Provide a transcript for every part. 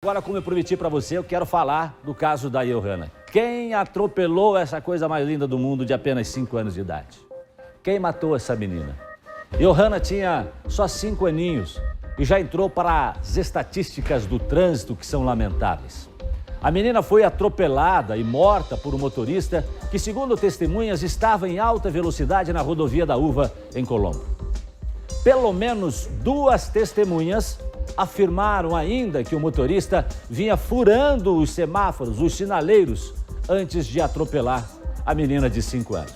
Agora, como eu prometi para você, eu quero falar do caso da Johanna. Quem atropelou essa coisa mais linda do mundo de apenas 5 anos de idade? Quem matou essa menina? Johanna tinha só 5 aninhos e já entrou para as estatísticas do trânsito que são lamentáveis. A menina foi atropelada e morta por um motorista que, segundo testemunhas, estava em alta velocidade na rodovia da Uva, em Colombo. Pelo menos 2 testemunhas afirmaram ainda que o motorista vinha furando os semáforos, os sinaleiros, antes de atropelar a menina de 5 anos.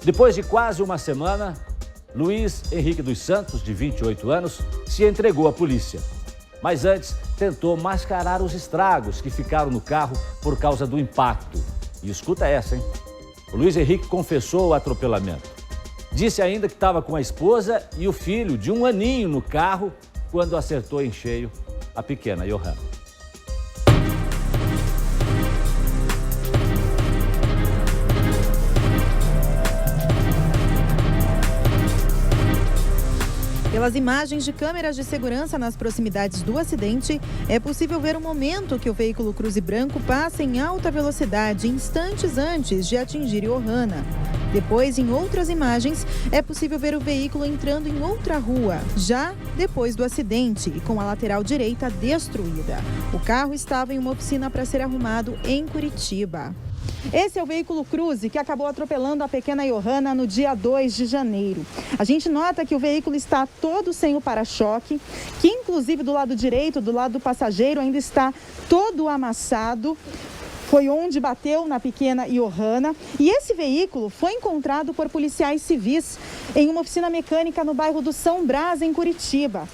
Depois de quase uma semana, Luiz Henrique dos Santos, de 28 anos, se entregou à polícia. Mas antes tentou mascarar os estragos que ficaram no carro por causa do impacto. E escuta essa, hein? O Luiz Henrique confessou o atropelamento. Disse ainda que estava com a esposa e o filho de 1 aninho no carro quando acertou em cheio a pequena Johanna. Pelas imagens de câmeras de segurança nas proximidades do acidente, é possível ver o momento que o veículo Cruze branco passa em alta velocidade, instantes antes de atingir Johanna. Depois, em outras imagens, é possível ver o veículo entrando em outra rua, já depois do acidente e com a lateral direita destruída. O carro estava em uma oficina para ser arrumado em Curitiba. Esse é o veículo Cruze que acabou atropelando a pequena Johanna no dia 2 de janeiro. A gente nota que o veículo está todo sem o para-choque, que inclusive do lado direito, do lado do passageiro, ainda está todo amassado. Foi onde bateu na pequena Johanna. E esse veículo foi encontrado por policiais civis em uma oficina mecânica no bairro do São Brás, em Curitiba.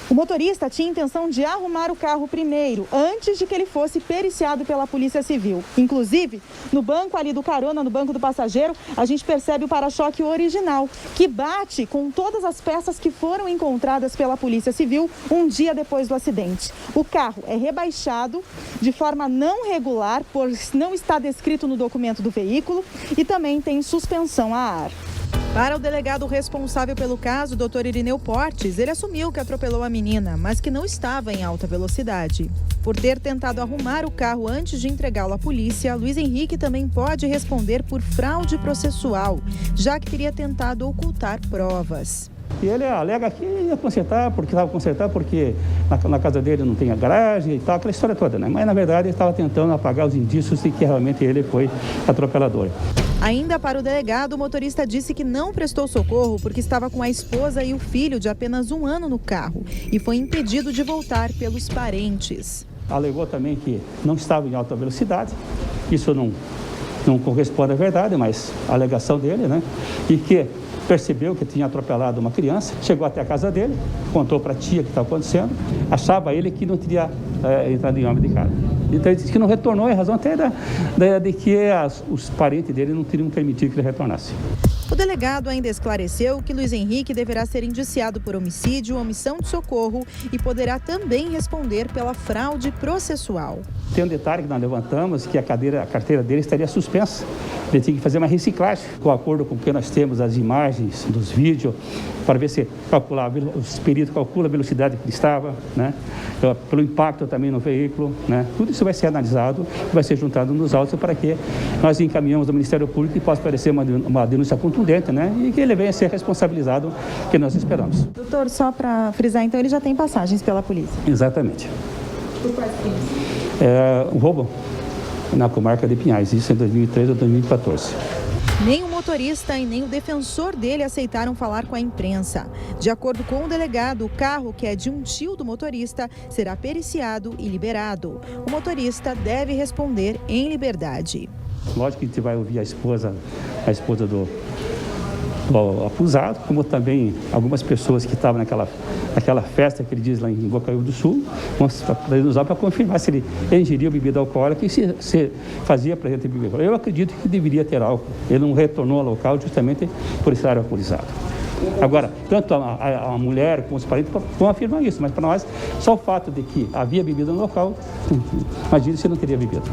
O motorista tinha intenção de arrumar o carro primeiro, antes de que ele fosse periciado pela Polícia Civil. Inclusive, no banco ali do carona, no banco do passageiro, a gente percebe o para-choque original, que bate com todas as peças que foram encontradas pela Polícia Civil um dia depois do acidente. O carro é rebaixado de forma não regular, pois não está descrito no documento do veículo, e também tem suspensão a ar. Para o delegado responsável pelo caso, Dr. Irineu Portes, ele assumiu que atropelou a menina, mas que não estava em alta velocidade. Por ter tentado arrumar o carro antes de entregá-lo à polícia, Luiz Henrique também pode responder por fraude processual, já que teria tentado ocultar provas. E ele alega que ia consertar, porque estava consertando, porque na casa dele não tem a garagem e tal, aquela história toda, né? Mas, na verdade, ele estava tentando apagar os indícios de que realmente ele foi atropelador. Ainda para o delegado, o motorista disse que não prestou socorro porque estava com a esposa e o filho de apenas 1 ano no carro e foi impedido de voltar pelos parentes. Alegou também que não estava em alta velocidade, isso não corresponde à verdade, mas a alegação dele, né? E que percebeu que tinha atropelado uma criança, chegou até a casa dele, contou para a tia o que estava acontecendo, achava ele que não teria entrado em homem de cara. Então ele disse que não retornou, em razão até de que os parentes dele não teriam permitido que ele retornasse. O delegado ainda esclareceu que Luiz Henrique deverá ser indiciado por homicídio, omissão de socorro e poderá também responder pela fraude processual. Tem um detalhe que nós levantamos, que a carteira dele estaria suspensa. Ele tinha que fazer uma reciclagem, com acordo com o que nós temos, as imagens, dos vídeos, para ver se os peritos calculam a velocidade que ele estava, né? Pelo impacto também no veículo, né? Tudo isso vai ser analisado, vai ser juntado nos autos para que nós encaminhamos ao Ministério Público e possa aparecer uma denúncia contundente, né? E que ele venha a ser responsabilizado, que nós esperamos. Doutor, só para frisar, então ele já tem passagens pela polícia? Exatamente. Por quais crimes? Um roubo na comarca de Pinhais, isso em 2013 ou 2014. Nem o motorista e nem o defensor dele aceitaram falar com a imprensa. De acordo com o delegado, o carro, que é de um tio do motorista, será periciado e liberado. O motorista deve responder em liberdade. Lógico que a gente vai ouvir a esposa do acusado, como também algumas pessoas que estavam naquela festa que ele diz lá em Bocaíba do Sul, vamos usar para confirmar se ele ingeriu bebida alcoólica e se fazia presente de bebida. Eu acredito que deveria ter álcool. Ele não retornou ao local justamente por estar alcoolizado. Agora, tanto a mulher como os parentes vão afirmar isso, mas para nós, só o fato de que havia bebida no local, imagine se não teria bebido.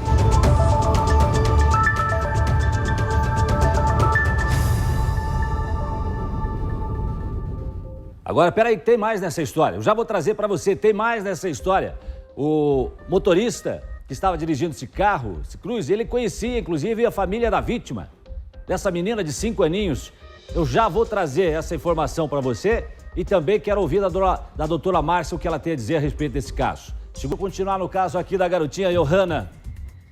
Agora, peraí, tem mais nessa história. Eu já vou trazer para você, tem mais nessa história. O motorista que estava dirigindo esse carro, esse Cruze, ele conhecia, inclusive, a família da vítima, dessa menina de 5 aninhos. Eu já vou trazer essa informação para você e também quero ouvir da doutora Márcia o que ela tem a dizer a respeito desse caso. Vou continuar no caso aqui da garotinha Johanna.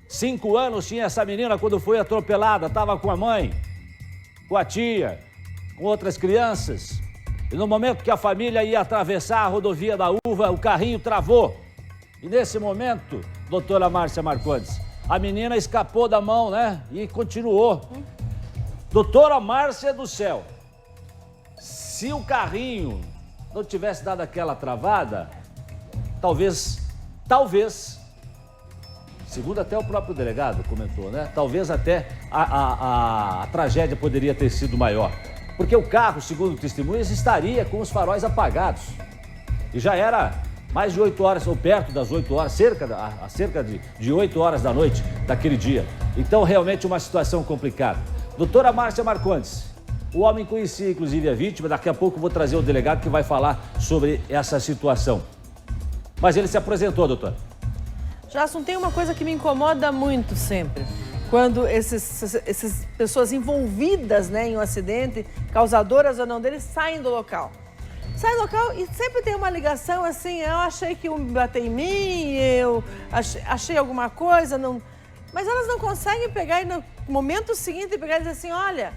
5 anos tinha essa menina quando foi atropelada, estava com a mãe, com a tia, com outras crianças. E no momento que a família ia atravessar a rodovia da Uva, o carrinho travou. E nesse momento, doutora Márcia Marcondes, a menina escapou da mão, né? E continuou. Doutora Márcia do céu, se o carrinho não tivesse dado aquela travada, talvez, segundo até o próprio delegado comentou, né? Talvez até a tragédia poderia ter sido maior. Porque o carro, segundo testemunhas, estaria com os faróis apagados. E já era mais de 8 horas, ou perto das 8 horas, cerca de 8 horas da noite daquele dia. Então, realmente uma situação complicada. Doutora Márcia Marcondes, o homem conhecia, inclusive, a vítima. Daqui a pouco vou trazer o delegado que vai falar sobre essa situação. Mas ele se apresentou, doutora. Jason, tem uma coisa que me incomoda muito sempre. Quando essas pessoas envolvidas, né, em um acidente, causadoras ou não dele, saem do local. Saem do local e sempre tem uma ligação assim, eu achei que um bateu em mim, eu achei alguma coisa, não... Mas elas não conseguem pegar e no momento seguinte pegar e dizer assim, olha,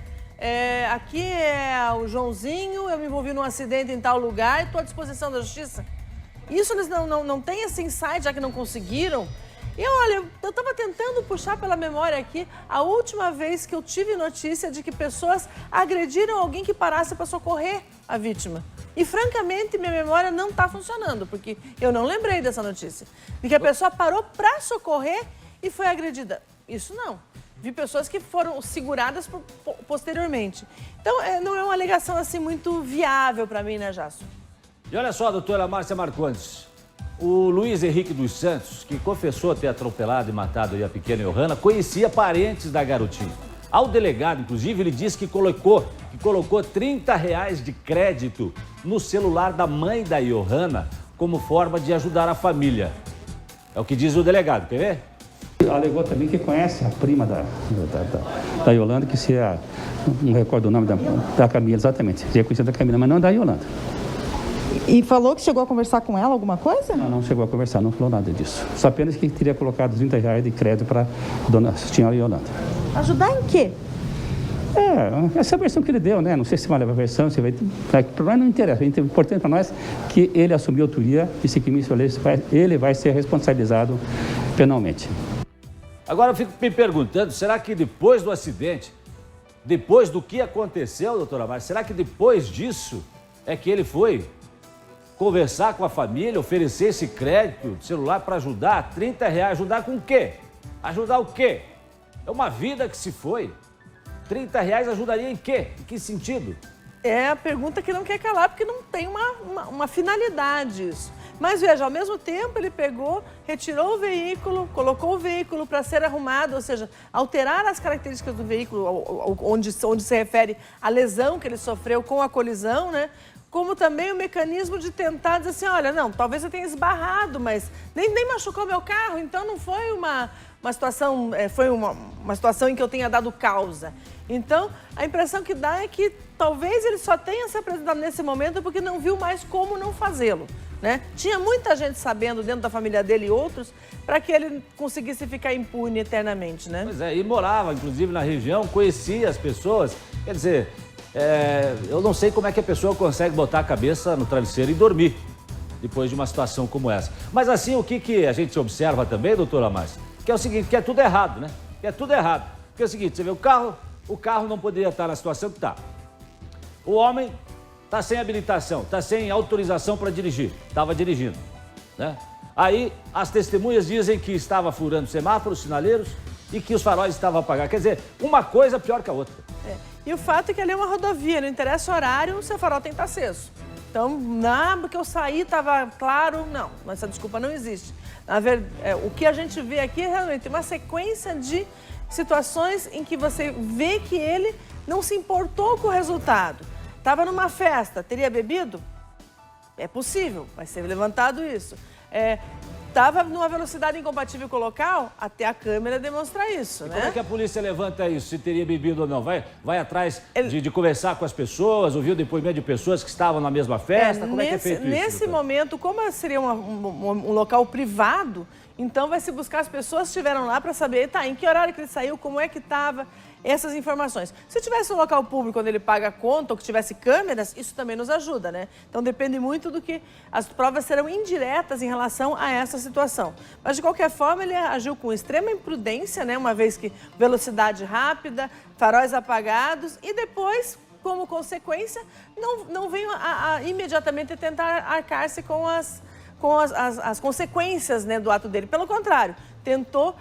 aqui é o Joãozinho, eu me envolvi num acidente em tal lugar e estou à disposição da justiça. Isso eles não têm esse insight, já que não conseguiram. E olha, eu estava tentando puxar pela memória aqui a última vez que eu tive notícia de que pessoas agrediram alguém que parasse para socorrer a vítima. E francamente, minha memória não está funcionando, porque eu não lembrei dessa notícia. De que a pessoa parou para socorrer e foi agredida. Isso não. Vi pessoas que foram seguradas posteriormente. Então, não é uma alegação assim muito viável para mim, né, Jasso? E olha só, doutora Márcia Marcondes, o Luiz Henrique dos Santos, que confessou ter atropelado e matado a pequena Johanna, conhecia parentes da garotinha. Ao delegado, inclusive, ele disse que colocou R$30 de crédito no celular da mãe da Johanna como forma de ajudar a família. É o que diz o delegado, quer ver? Alegou também que conhece a prima da Yolanda, que se é, não recordo o nome da Camila exatamente, se é conhecida da Camila, mas não da Yolanda. E falou que chegou a conversar com ela alguma coisa? Não chegou a conversar, não falou nada disso. Só apenas que teria colocado R$30 de crédito para a dona senhora Yolanda. Ajudar em quê? Essa é a versão que ele deu, né? Não sei se vai levar a versão, se vai... Para nós não interessa. O importante para nós é que ele assumiu a autoria e se crime ele vai ser responsabilizado penalmente. Agora eu fico me perguntando, será que depois do acidente, depois do que aconteceu, doutora Márcia, será que depois disso é que ele foi conversar com a família, oferecer esse crédito de celular para ajudar? R$30, ajudar com o quê? Ajudar o quê? É uma vida que se foi. R$30 ajudaria em quê? Em que sentido? É a pergunta que não quer calar, porque não tem uma finalidade isso. Mas veja, ao mesmo tempo ele pegou, retirou o veículo, colocou o veículo para ser arrumado, ou seja, alterar as características do veículo, onde se refere à lesão que ele sofreu com a colisão, né? Como também o mecanismo de tentar dizer assim, olha, não, talvez eu tenha esbarrado, mas nem machucou meu carro, então não foi uma situação, foi uma situação em que eu tenha dado causa. Então, a impressão que dá é que talvez ele só tenha se apresentado nesse momento porque não viu mais como não fazê-lo, né? Tinha muita gente sabendo dentro da família dele e outros para que ele conseguisse ficar impune eternamente, né? Pois é, e morava, inclusive, na região, conhecia as pessoas, quer dizer... eu não sei como é que a pessoa consegue botar a cabeça no travesseiro e dormir depois de uma situação como essa. Mas assim, o que a gente observa também, doutora Márcia, que é o seguinte, que é tudo errado, né? Que é tudo errado. Porque é o seguinte, você vê o carro não poderia estar na situação que está. O homem está sem habilitação, está sem autorização para dirigir, estava dirigindo, né? Aí as testemunhas dizem que estava furando semáforos, sinaleiros e que os faróis estavam apagados. Quer dizer, uma coisa pior que a outra. E o fato é que ali é uma rodovia, não interessa o horário, o seu farol tem que estar aceso. Então, porque eu saí, estava claro, não, essa desculpa não existe. Na verdade, o que a gente vê aqui é realmente uma sequência de situações em que você vê que ele não se importou com o resultado. Estava numa festa, teria bebido? É possível, vai ser levantado isso. estava numa velocidade incompatível com o local, até a câmera demonstra isso, né? Como é que a polícia levanta isso, se teria bebido ou não? Vai atrás de conversar com as pessoas, ouvir o depoimento de pessoas que estavam na mesma festa? Como é que é feito isso? Nesse momento, como seria um local privado, então vai se buscar as pessoas que estiveram lá para saber, tá, em que horário que ele saiu, como é que estava, essas informações. Se tivesse um local público onde ele paga a conta ou que tivesse câmeras, isso também nos ajuda, né? Então depende muito do que as provas serão indiretas em relação a essa situação. Mas de qualquer forma ele agiu com extrema imprudência, né? Uma vez que velocidade rápida, faróis apagados e depois, como consequência, não veio a imediatamente tentar arcar-se com as consequências, né, do ato dele. Pelo contrário, tentou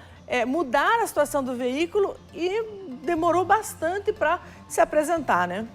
mudar a situação do veículo e demorou bastante para se apresentar, né?